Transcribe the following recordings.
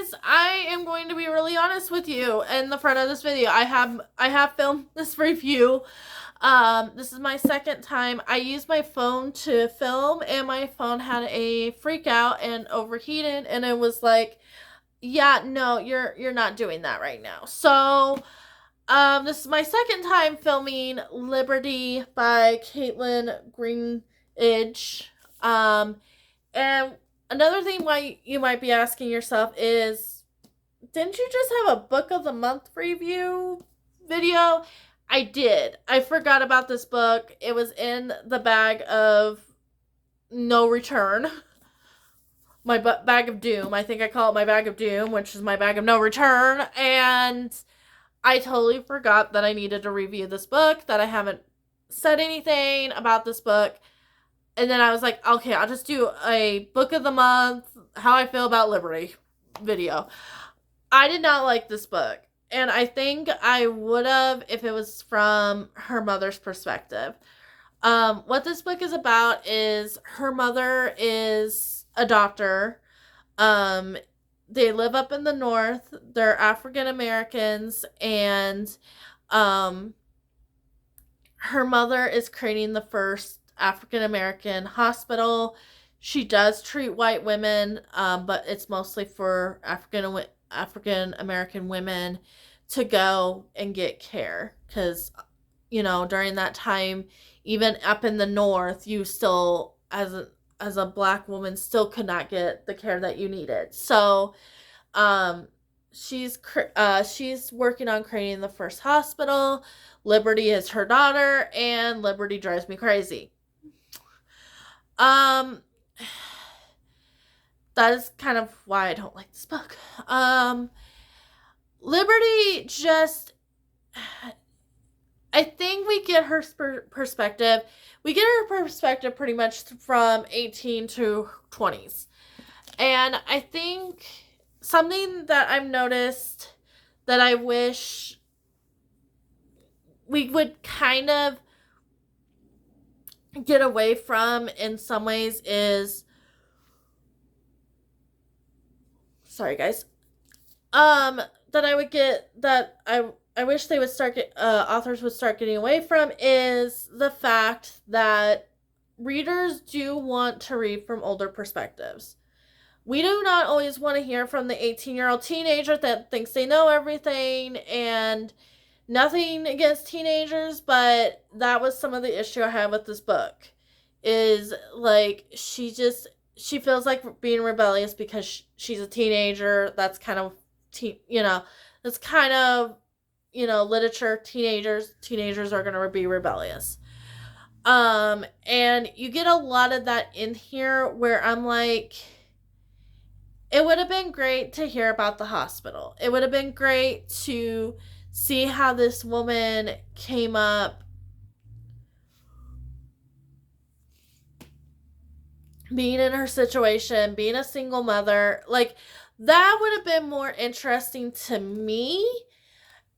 guys, I am going to be really honest with you in the front of this video. I have filmed this review. This is my second time. I used my phone to film, and my phone had a freak out and overheated, and it was like, yeah, no, you're not doing that right now. So, this is my second time filming Libertie by Kaitlyn Greenidge. And another thing why you might be asking yourself is, didn't you just have a book of the month review video? I did. I forgot about this book. It was in the bag of no return. My bag of doom. I think I call it my bag of doom, which is my bag of no return. And I totally forgot that I needed to review this book, that I haven't said anything about this book. And then I was like, okay, I'll just do a book of the month, how I feel about Libertie video. I did not like this book. And I think I would have if it was from her mother's perspective. What this book is about is her mother is a doctor. They live up in the north. They're African Americans, and her mother is creating the first African American hospital. She does treat white women, but it's mostly for African American women to go and get care, because during that time, even up in the north, you still, as a black woman, still could not get the care that you needed. So she's working on creating the first hospital. Libertie is her daughter, and Libertie drives me crazy. That is kind of why I don't like this book. Libertie just, I think we get her perspective. We get her perspective pretty much from 18 to 20s. And I think something that I've noticed that I wish we would kind of get away from in some ways is, sorry guys, that I would get, that I wish they would start authors would start getting away from, is the fact that readers do want to read from older perspectives. We do not always want to hear from the 18-year-old teenager that thinks they know everything, and nothing against teenagers, but that was some of the issue I had with this book. Is like, she feels like being rebellious because she's a teenager. That's kind of that's kind of literature. Teenagers are going to be rebellious. And you get a lot of that in here, where I'm like, it would have been great to hear about the hospital. It would have been great to see how this woman came up being in her situation, being a single mother. Like, that would have been more interesting to me,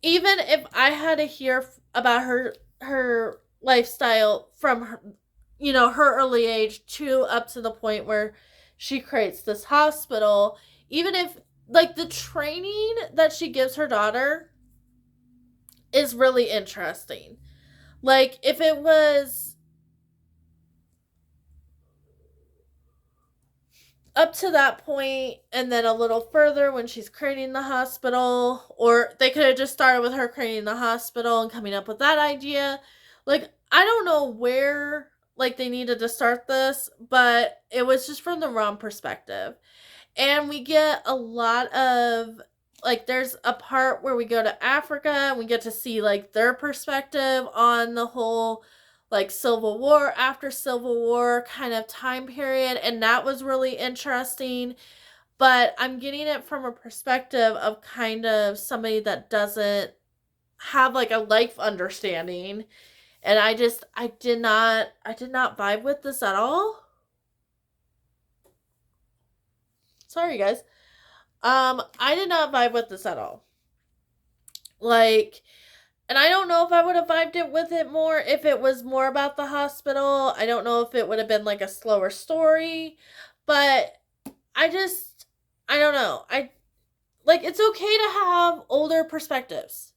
even if I had to hear about her lifestyle from her, her early age to up to the point where she creates this hospital. Even if, like, the training that she gives her daughter is really interesting. Like, if it was up to that point, and then a little further when she's creating the hospital, or they could have just started with her creating the hospital and coming up with that idea. Like, I don't know where, like, they needed to start this, but it was just from the wrong perspective. And we get a lot of, like, there's a part where we go to Africa and we get to see, like, their perspective on the whole, like, Civil War, after Civil War kind of time period, and that was really interesting. But I'm getting it from a perspective of kind of somebody that doesn't have, like, a life understanding. And I did not vibe with this at all. Sorry, guys. I did not vibe with this at all. Like, and I don't know if I would have vibed it with it more if it was more about the hospital. I don't know if it would have been, like, a slower story. But I don't know. like, it's okay to have older perspectives.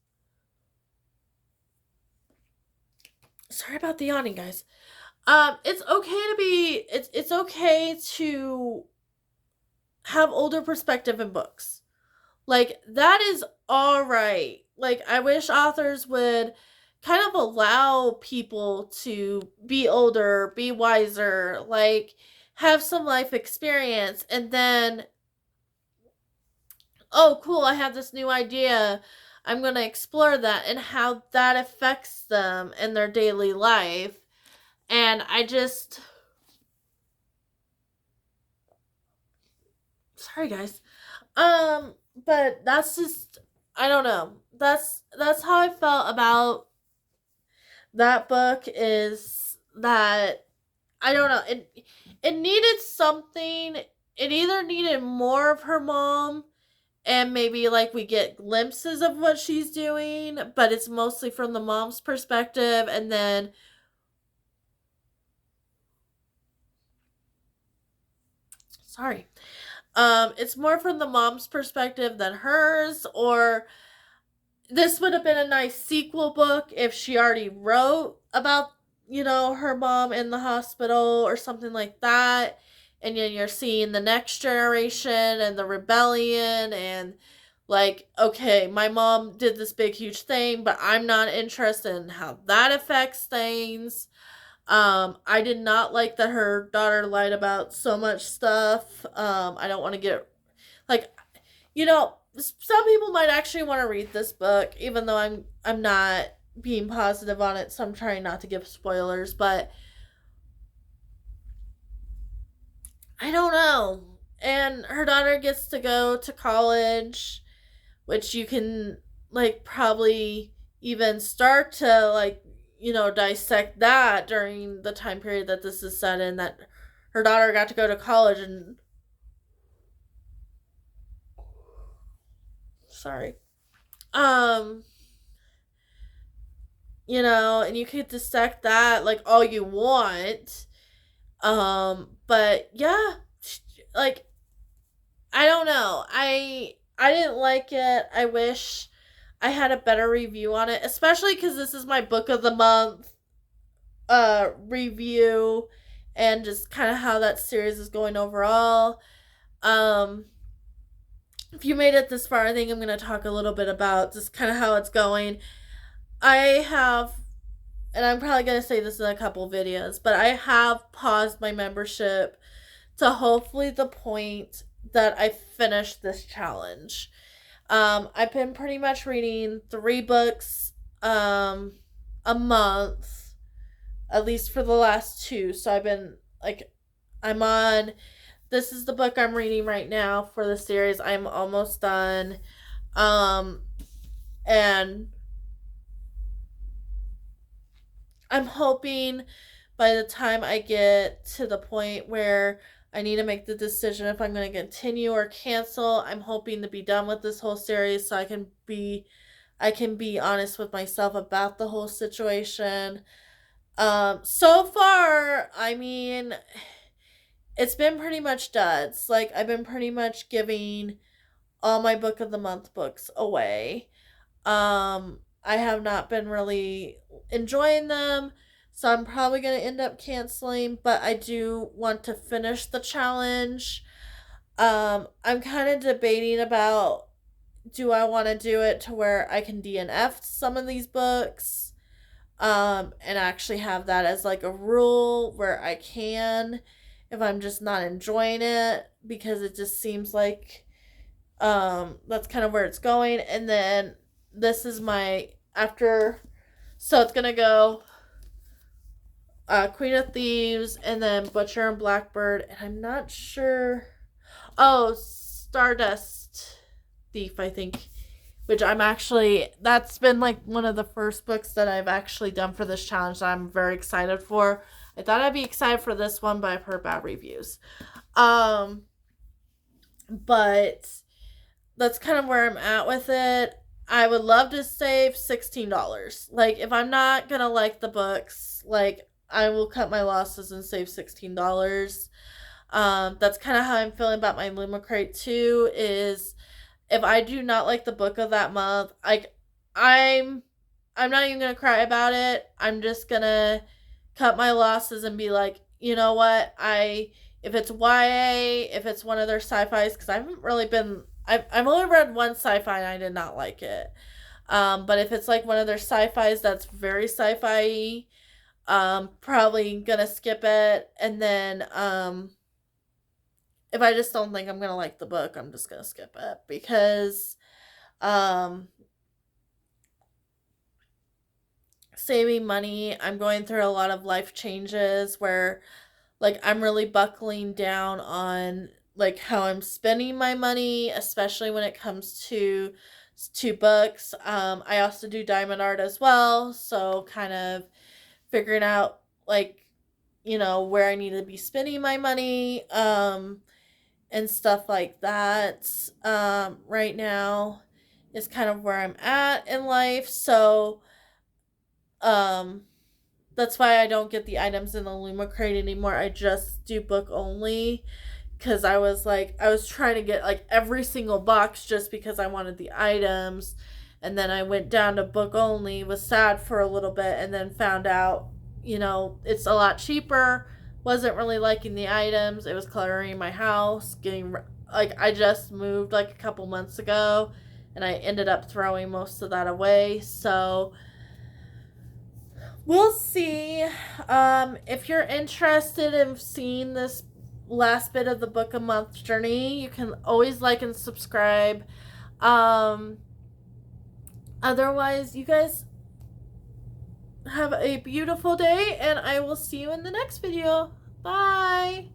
Sorry about the yawning, guys. It's okay to be, it's okay to have older perspective in books. Like, that is all right. Like, I wish authors would kind of allow people to be older, be wiser, like, have some life experience, and then, oh, cool, I have this new idea. I'm going to explore that and how that affects them in their daily life. And I just. Sorry, guys. But that's just, I don't know. That's how I felt about that book, is that, I don't know. It needed something. It either needed more of her mom, and maybe like we get glimpses of what she's doing, but it's mostly from the mom's perspective, and then sorry. It's more from the mom's perspective than hers, or this would have been a nice sequel book if she already wrote about, her mom in the hospital or something like that. And then you're seeing the next generation and the rebellion, and like, okay, my mom did this big, huge thing, but I'm not interested in how that affects things. I did not like that her daughter lied about so much stuff. I don't want to get, like, some people might actually want to read this book, even though I'm not being positive on it, so I'm trying not to give spoilers, but I don't know. And her daughter gets to go to college, which you can, like, probably even start to, like, dissect that during the time period that this is set in, that her daughter got to go to college. And sorry. And you could dissect that like all you want. But yeah, like, I don't know. I didn't like it. I wish I had a better review on it, especially cuz this is my book of the month review, and just kind of how that series is going overall. Um if you made it this far, I think I'm going to talk a little bit about just kind of how it's going. I have, and I'm probably going to say this in a couple videos, but I have paused my membership to hopefully the point that I finish this challenge. I've been pretty much reading 3 books a month, at least for the last 2. So I've been, like, this is the book I'm reading right now for the series. I'm almost done. And I'm hoping by the time I get to the point where I need to make the decision if I'm going to continue or cancel, I'm hoping to be done with this whole series so I can be honest with myself about the whole situation. So far, I mean, it's been pretty much duds. Like, I've been pretty much giving all my book of the month books away. I have not been really enjoying them, so I'm probably going to end up canceling, but I do want to finish the challenge. I'm kind of debating about, do I want to do it to where I can DNF some of these books, and actually have that as like a rule where I can, if I'm just not enjoying it, because it just seems like that's kind of where it's going. And then this is my after, so it's gonna go Queen of Thieves, and then Butcher and Blackbird, and I'm not sure, Stardust Thief, I think, which that's been like one of the first books that I've actually done for this challenge that I'm very excited for. I thought I'd be excited for this one, but I've heard bad reviews. But that's kind of where I'm at with it. I would love to save $16. Like, if I'm not gonna like the books, like, I will cut my losses and save $16. That's kind of how I'm feeling about my Lumacrate too, is if I do not like the book of that month, like I'm I'm not even gonna cry about it. I'm just gonna cut my losses and be like, you know what? If it's YA, if it's one of their sci-fi's, because I haven't really been. I've only read one sci-fi and I did not like it. But if it's like one of their sci-fi's that's very sci-fi, probably gonna skip it. And then if I just don't think I'm gonna like the book, I'm just gonna skip it because um saving money. I'm going through a lot of life changes where like I'm really buckling down on like how I'm spending my money, especially when it comes to books. I also do diamond art as well, so kind of figuring out like where I need to be spending my money and stuff like that. Right now is kind of where I'm at in life, so um that's why I don't get the items in the Luma crate anymore. I just do book only because I was trying to get like every single box just because I wanted the items, and then I went down to book only, was sad for a little bit, and then found out it's a lot cheaper. Wasn't really liking the items. It was cluttering my house, getting like I just moved like a couple months ago, and I ended up throwing most of that away. So we'll see. If you're interested in seeing this last bit of the book a month journey, you can always like and subscribe. Um, Otherwise, you guys have a beautiful day, and I will see you in the next video. Bye.